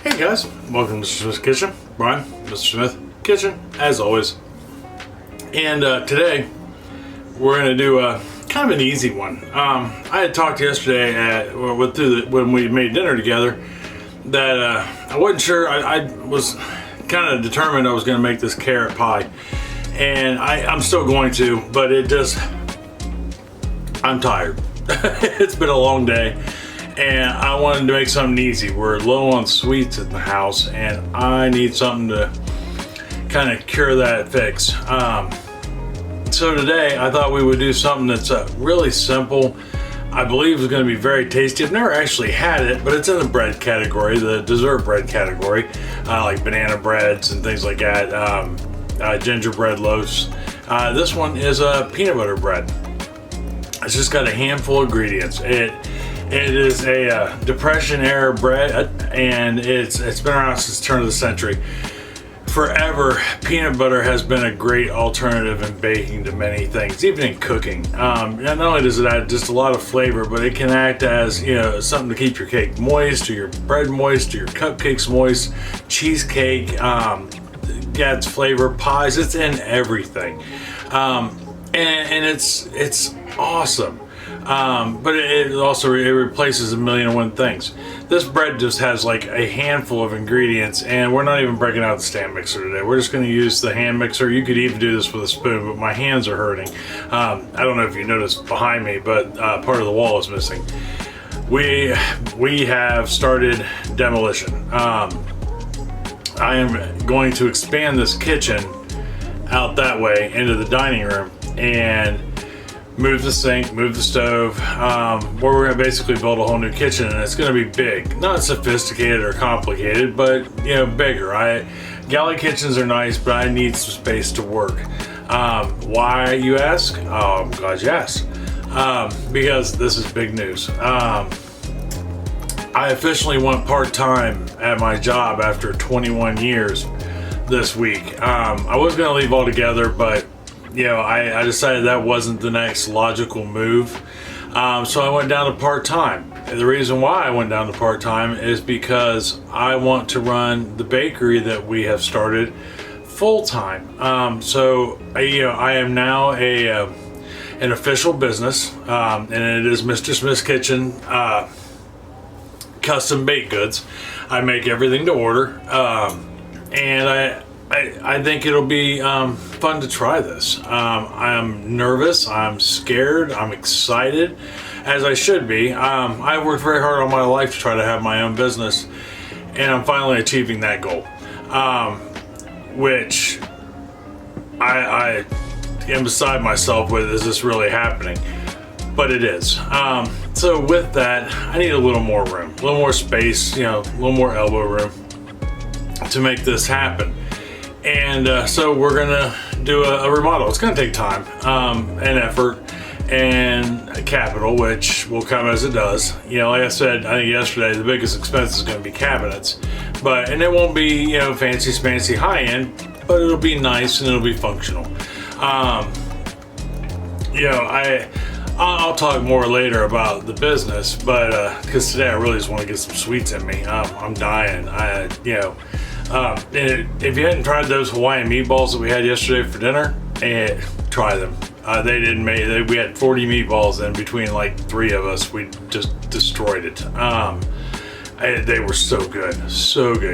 Hey guys, welcome to Mr. Smith's Kitchen. Brian, Mr. Smith Kitchen, as always. And today we're going to do kind of an easy one. I had talked yesterday when we made dinner together that I wasn't sure. I was kind of determined I was going to make this carrot pie, and I'm still going to, but I'm tired. It's been a long day. And I wanted to make something easy. We're low on sweets at the house, and I need something to kind of cure that fix. So today I thought we would do something that's really simple. I believe is going to be very tasty. I've never actually had it, but it's in the bread category, the dessert bread category, like banana breads and things like that, gingerbread loaves. This one is a peanut butter bread. It's just got a handful of ingredients. It is a Depression era bread, and it's been around since the turn of the century. Forever, peanut butter has been a great alternative in baking to many things, even in cooking. And not only does it add just a lot of flavor, but it can act as something to keep your cake moist, or your bread moist, or your cupcakes moist, cheesecake, adds flavor, pies. It's in everything, and it's awesome. But it also replaces a million and one things. This bread just has like a handful of ingredients, and we're not even breaking out the stand mixer today. We're just going to use the hand mixer. You could even do this with a spoon, but my hands are hurting. I don't know if you noticed behind me, but part of the wall is missing. We have started demolition. I am going to expand this kitchen out that way into the dining room and move the sink, move the stove, where we're going to basically build a whole new kitchen, and it's going to be big. Not sophisticated or complicated, but bigger. Galley kitchens are nice, but I need some space to work. Why, you ask? Oh, I'm glad you asked. Because this is big news. I officially went part-time at my job after 21 years this week. I was going to leave altogether, but I decided that wasn't the next logical move. So I went down to part-time. And the reason why I went down to part-time is because I want to run the bakery that we have started full-time. So I am now an official business, and it is Mr. Smith's Kitchen custom baked goods. I make everything to order, and I think it'll be fun to try this. I'm nervous, I'm scared, I'm excited, as I should be. I worked very hard all my life to try to have my own business, and I'm finally achieving that goal, which I am beside myself with. Is this really happening? But it is. So with that, I need a little more room, a little more space, a little more elbow room to make this happen. And so we're gonna do a remodel. It's gonna take time and effort and capital, which will come as it does. Like I said, I think yesterday, the biggest expense is gonna be cabinets, and it won't be fancy spancy high end, but it'll be nice and it'll be functional. I'll talk more later about the business, but because today I really just want to get some sweets in me. I'm dying. If you hadn't tried those Hawaiian meatballs that we had yesterday for dinner, try them. We had 40 meatballs, and between like 3 of us, we just destroyed it. They were so good,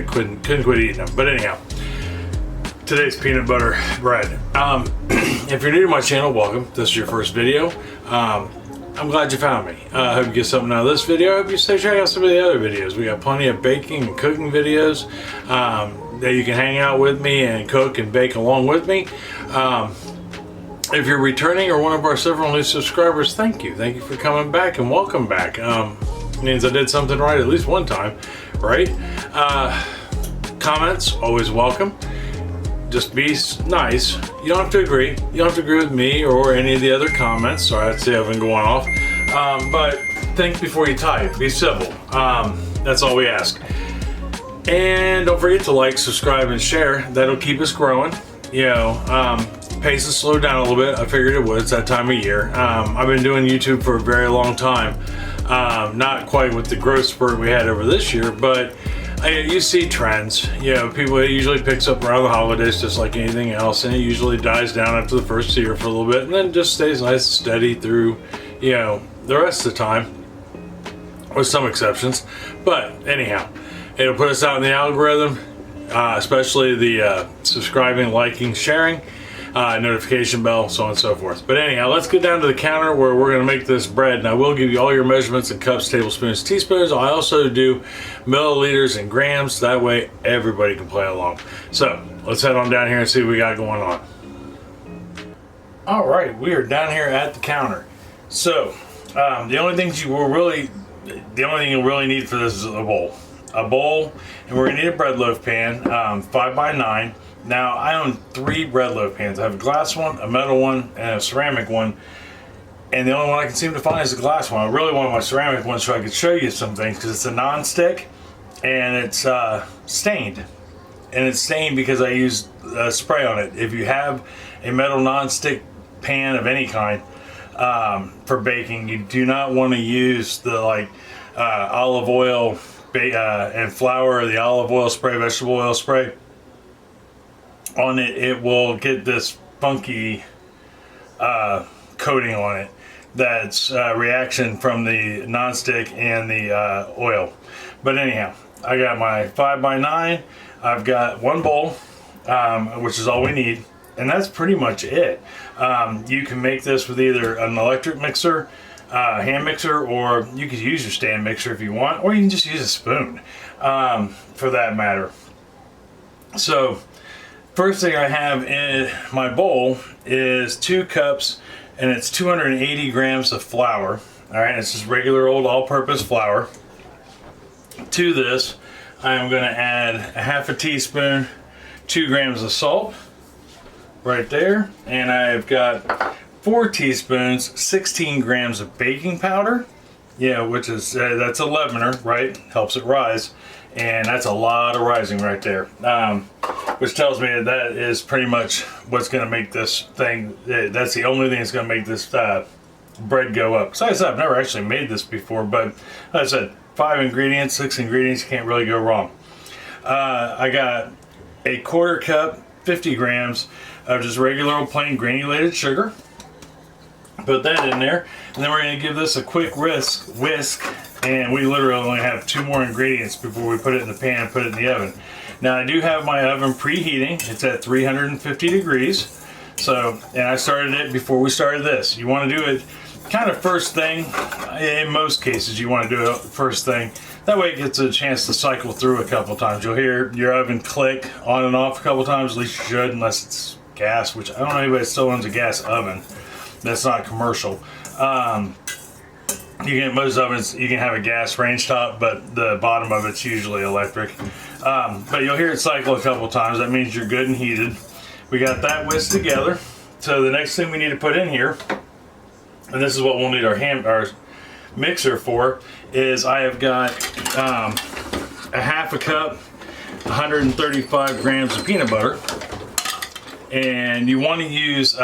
couldn't quit eating them. But anyhow, today's peanut butter bread. If you're new to my channel, welcome. This is your first video. I'm glad you found me. I hope you get something out of this video. I hope you check out some of the other videos. We got plenty of baking and cooking videos that you can hang out with me and cook and bake along with me. If you're returning or one of our several new subscribers, thank you. Thank you for coming back, and welcome back. Means I did something right at least one time, right? Comments, always welcome. Just be nice. You don't have to agree. You don't have to agree with me or any of the other comments. Sorry, I'd say I've been going off. But think before you type. Be civil. That's all we ask. And don't forget to like, subscribe, and share. That'll keep us growing. Pace has slowed down a little bit. I figured it would. It's that time of year. I've been doing YouTube for a very long time. Not quite with the growth spurt we had over this year, but You see trends. You know, people, it usually picks up around the holidays just like anything else, and it usually dies down after the first year for a little bit, and then just stays nice and steady through, you know, the rest of the time, with some exceptions. But anyhow, it'll put us out in the algorithm, especially the subscribing, liking, sharing, notification bell, so on and so forth. But anyhow, let's get down to the counter where we're going to make this bread. And I will give you all your measurements in cups, tablespoons, teaspoons. I also do milliliters and grams. That way everybody can play along. So let's head on down here and see what we got going on. All right, we are down here at the counter. So the only thing you'll really need for this is a bowl, and we're gonna need a bread loaf pan, 5x9. Now I own 3 bread loaf pans. I have a glass one, a metal one, and a ceramic one. And the only one I can seem to find is the glass one. I really want my ceramic one so I could show you some things, because it's a non-stick and it's stained. And it's stained because I used spray on it. If you have a metal non-stick pan of any kind for baking, you do not want to use the olive oil and flour, or the olive oil spray, vegetable oil spray on it. It will get this funky coating on it. That's reaction from the non-stick and the oil. But anyhow, I got my 5x9. I've got one bowl, which is all we need, and that's pretty much it. You can make this with either an electric mixer, hand mixer, or you could use your stand mixer if you want, or you can just use a spoon for that matter. So first thing I have in my bowl is 2 cups, and it's 280 grams of flour. All right, it's just regular old all-purpose flour. To this, I'm going to add a half a teaspoon, 2 grams of salt right there, and I've got 4 teaspoons, 16 grams of baking powder. Yeah, which is that's a leavener, right? Helps it rise, and that's a lot of rising right there. Which tells me that is pretty much what's going to make this thing. That's the only thing that's going to make this bread go up. So like I said, I've never actually made this before, but like I said, 5 ingredients, 6 ingredients, you can't really go wrong. I got a 1/4 cup, 50 grams of just regular old plain granulated sugar. Put that in there, and then we're going to give this a quick whisk, and we literally only have 2 more ingredients before we put it in the pan and put it in the oven. Now I do have my oven preheating. It's at 350 degrees. So, and I started it before we started this. You want to do it kind of first thing. In most cases, you want to do it first thing. That way it gets a chance to cycle through a couple times. You'll hear your oven click on and off a couple times, at least you should, unless it's gas, which I don't know anybody that still owns a gas oven. That's not commercial. You can, most ovens, you can have a gas range top, but the bottom of it's usually electric. But you'll hear it cycle a couple times. That means you're good and heated. We got that whisked together. So the next thing we need to put in here, and this is what we'll need our mixer for, is I have got a half a cup, 135 grams of peanut butter. And you want to use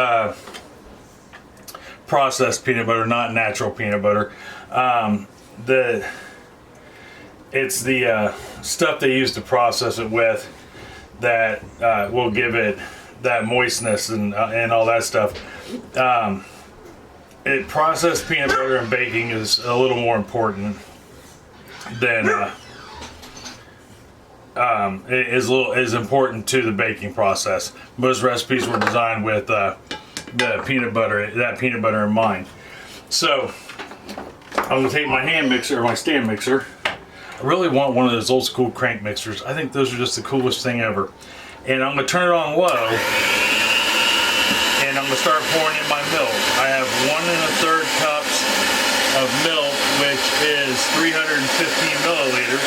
processed peanut butter, not natural peanut butter. It's the stuff they use to process it with that will give it that moistness and all that stuff. Processed peanut butter in baking is a little more important than is important to the baking process. Most recipes were designed with that peanut butter in mind. So I'm gonna take my hand mixer, or my stand mixer. I really want one of those old school crank mixers. I think those are just the coolest thing ever. And I'm gonna turn it on low, and I'm gonna start pouring in my milk. I have 1 1/3 cups of milk, which is 315 milliliters.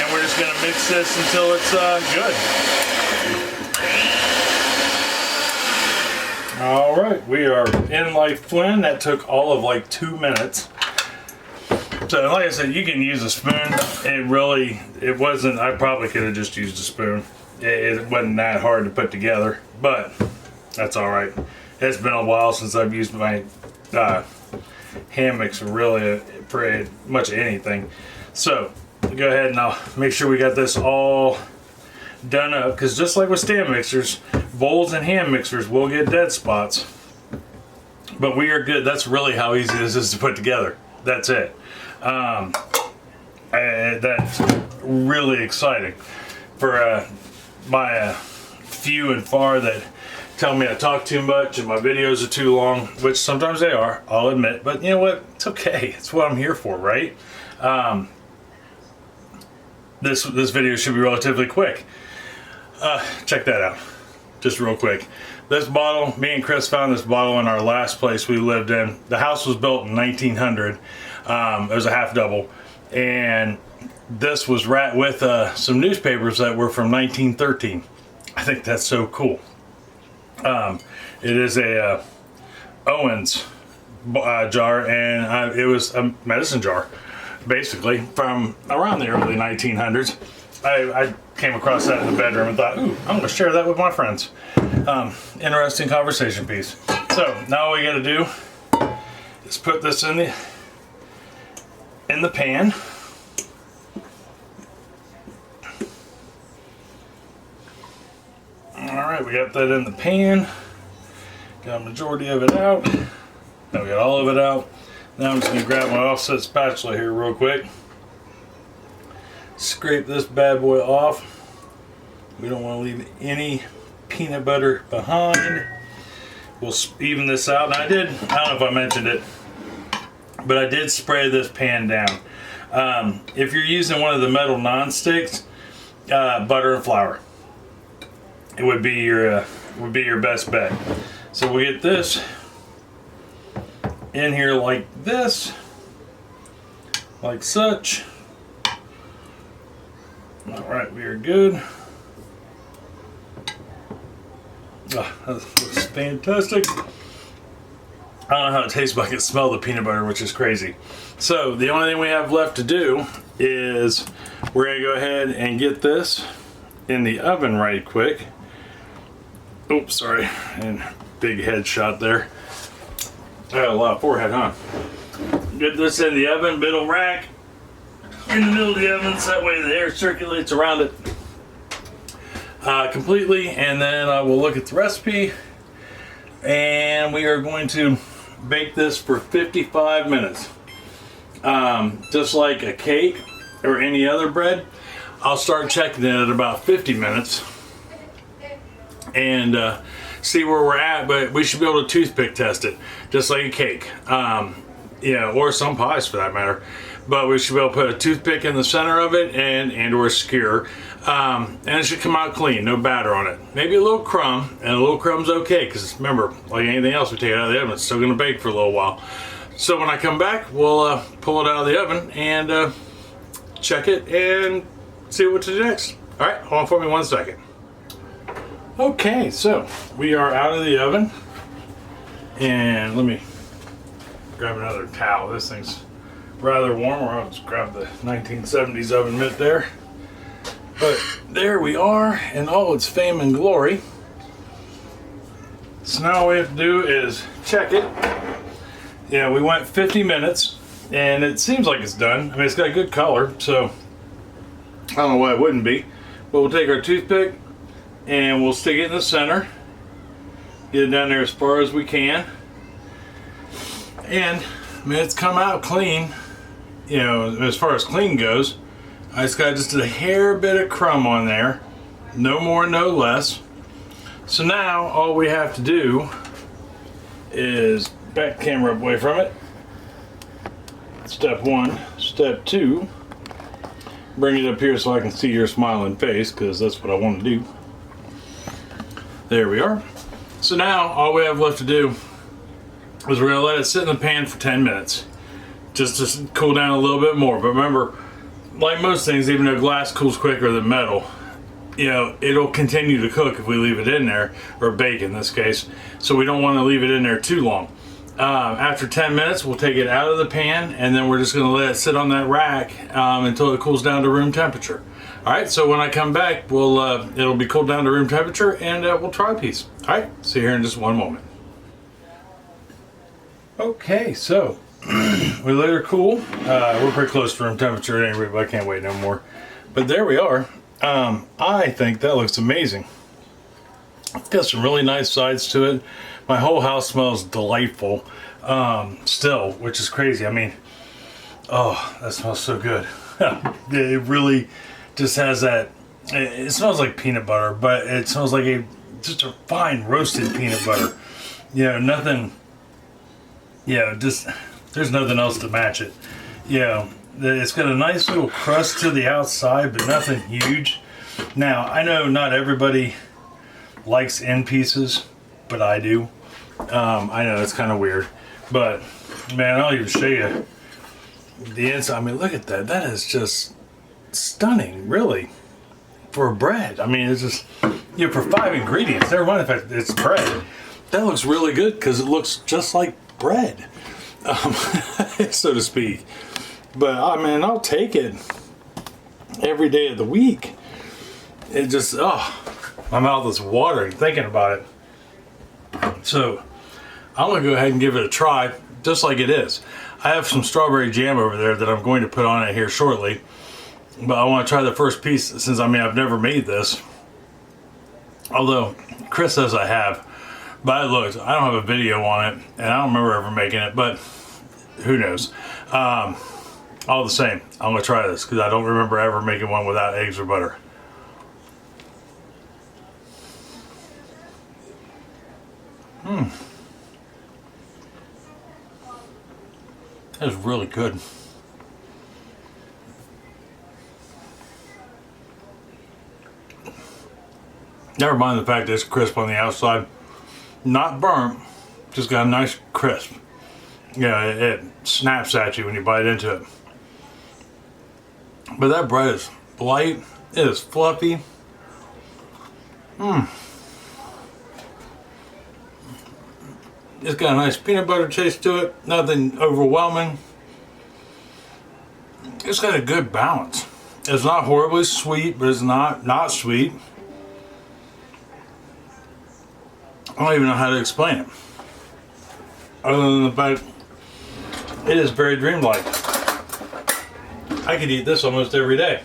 And we're just gonna mix this until it's good. All right, we are in like Flynn. That took all of like 2 minutes. So like I said, you can use a spoon. It wasn't, I probably could have just used a spoon. It wasn't that hard to put together, but that's all right. It's been a while since I've used my hand mixer really for much anything. So go ahead and I'll make sure we got this all done up, because just like with stand mixers, bowls and hand mixers will get dead spots, but we are good. That's really how easy this is to put together. That's it. That's really exciting for my few and far that tell me I talk too much and my videos are too long, which sometimes they are, I'll admit, but you know what, it's okay. It's what I'm here for, right? This video should be relatively quick. Check that out, just real quick. This bottle, me and Chris found this bottle in our last place we lived in. The house was built in 1900. It was a half double, and this was wrapped with some newspapers that were from 1913. I think that's so cool. It is a Owens jar, and it was a medicine jar, basically, from around the early 1900s. I came across that in the bedroom and thought, ooh, I'm going to share that with my friends. Interesting conversation piece. So now all we got to do is put this in the pan. Alright, we got that in the pan. Got a majority of it out. Now we got all of it out. Now I'm just going to grab my offset spatula here real quick. Scrape this bad boy off. We don't want to leave any peanut butter behind. We'll even this out. And I don't know if I mentioned it, but I did spray this pan down. If you're using one of the metal non-sticks, butter and flour, it would be your best bet. So we get this in here like this, like such. All right, we are good. Oh, that looks fantastic. I don't know how it tastes, but I can smell the peanut butter, which is crazy. So the only thing we have left to do is we're gonna go ahead and get this in the oven right quick. Oops, sorry, and big headshot there. I got a lot of forehead, huh? Get this in the oven, middle rack, in the middle of the oven, so that way the air circulates around it completely, and then I will look at the recipe, and we are going to bake this for 55 minutes. Just like a cake or any other bread, I'll start checking it at about 50 minutes and see where we're at, but we should be able to toothpick test it, just like a cake, or some pies for that matter. But we should be able to put a toothpick in the center of it and or a skewer, and it should come out clean, no batter on it. Maybe a little crumb, and a little crumb's okay, because remember, like anything else we take it out of the oven, it's still going to bake for a little while. So when I come back, we'll pull it out of the oven and check it and see what to do next. All right, hold on for me 1 second. Okay, so we are out of the oven, and let me grab another towel. This thing's rather warm, or I'll just grab the 1970s oven mitt there. But there we are in all its fame and glory. So now all we have to do is check it. Yeah, we went 50 minutes, and it seems like it's done. I mean, it's got a good color, so I don't know why it wouldn't be. But we'll take our toothpick, and we'll stick it in the center. Get it down there as far as we can. And, I mean, it's come out clean. You know, as far as clean goes, I just got just a hair bit of crumb on there, no more, no less. So now all we have to do is back camera away from it. Step 1. Step 2, bring it up here so I can see your smiling face, because that's what I want to do. There we are. So now all we have left to do is we're going to let it sit in the pan for 10 minutes. Just to cool down a little bit more. But remember, like most things, even though glass cools quicker than metal, you know, it'll continue to cook if we leave it in there, or bake in this case. So we don't want to leave it in there too long. After 10 minutes, we'll take it out of the pan, and then we're just going to let it sit on that rack until it cools down to room temperature. All right, so when I come back, it'll be cooled down to room temperature, and we'll try a piece. All right, see you here in just one moment. Okay, so We let her cool. We're pretty close to room temperature at any rate, but I can't wait no more. But there we are. I think that looks amazing. It's got some really nice sides to it. My whole house smells delightful still, which is crazy. I mean, oh, that smells so good. It really just has that, it smells like peanut butter, but it smells like just a fine roasted peanut butter. You know, nothing, just, there's nothing else to match it. It's got a nice little crust to the outside, but nothing huge. Now, I know not everybody likes end pieces, but I do. I know it's kind of weird, but man, I'll even show you the inside. I mean, look at that. That is just stunning, really, for bread. I mean, it's just, for 5 ingredients, never mind the fact that it's bread. That looks really good because it looks just like bread, so to speak. But I mean, I'll take it every day of the week. It just, my mouth is watering thinking about it. So I'm gonna go ahead and give it a try, just like it is. I have some strawberry jam over there that I'm going to put on it here shortly. But I want to try the first piece since, I mean, I've never made this. Although Chris says I have. But I looked, I don't have a video on it, and I don't remember ever making it, but who knows. All the same, I'm gonna try this because I don't remember ever making one without eggs or butter. That is really good. Never mind the fact that it's crisp on the outside. Not burnt, just got a nice crisp. It snaps at you when you bite into it. But that bread is light, it is fluffy. It's got a nice peanut butter taste to it, nothing overwhelming. It's got a good balance. It's not horribly sweet, but it's not sweet. I don't even know how to explain it. Other than the fact it is very dreamlike. I could eat this almost every day.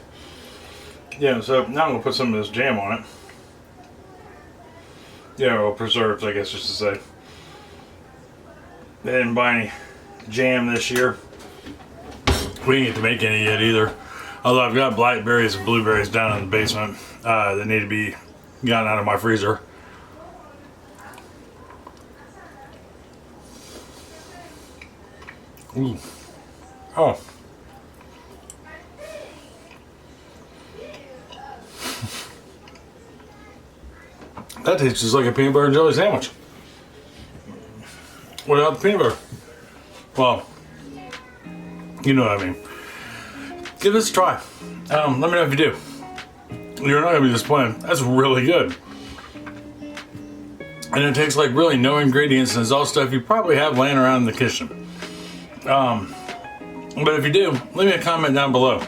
So now I'm gonna put some of this jam on it. Or preserves, I guess, just to say. They didn't buy any jam this year. We didn't get to make any yet either. Although I've got blackberries and blueberries down in the basement that need to be gotten out of my freezer. Ooh. Oh. That tastes just like a peanut butter and jelly sandwich. Without the peanut butter. Well, you know what I mean. Give this a try. Let me know if you do. You're not going to be disappointed. That's really good. And it takes like really no ingredients, and it's all stuff you probably have laying around in the kitchen. But if you do, leave me a comment down below.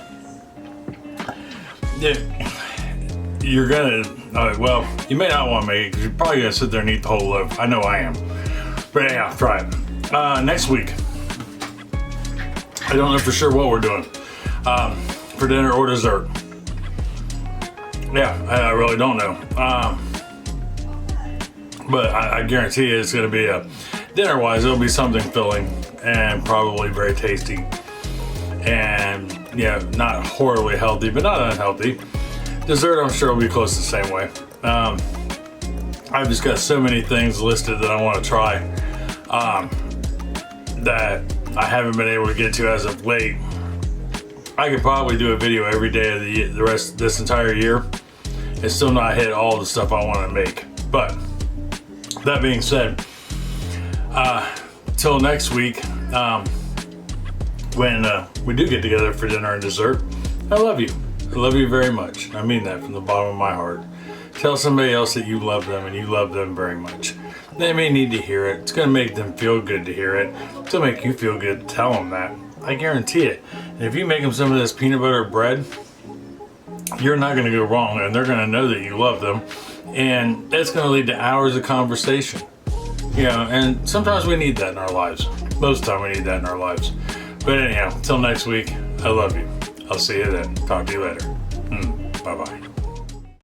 You're gonna, well, you may not want to make it because you're probably gonna sit there and eat the whole loaf. I know I am. But yeah, try it. Next week, I don't know for sure what we're doing for dinner or dessert. Yeah, I really don't know. But I guarantee you it's gonna be dinner-wise, it'll be something filling and probably very tasty. And not horribly healthy, but not unhealthy. Dessert, I'm sure will be close the same way. I've just got so many things listed that I want to try that I haven't been able to get to as of late. I could probably do a video every day of the rest of this entire year and still not hit all the stuff I want to make. But that being said, till next week, when we do get together for dinner and dessert, I love you. I love you very much. I mean that from the bottom of my heart. Tell somebody else that you love them and you love them very much. They may need to hear it. It's going to make them feel good to hear it. It's going to make you feel good to tell them that. I guarantee it. And if you make them some of this peanut butter bread, you're not going to go wrong, and they're going to know that you love them. And it's going to lead to hours of conversation. And sometimes we need that in our lives. most of the time we need that in our lives. But anyhow, till next week, I love you. I'll see you then. Talk to you later. Bye-bye.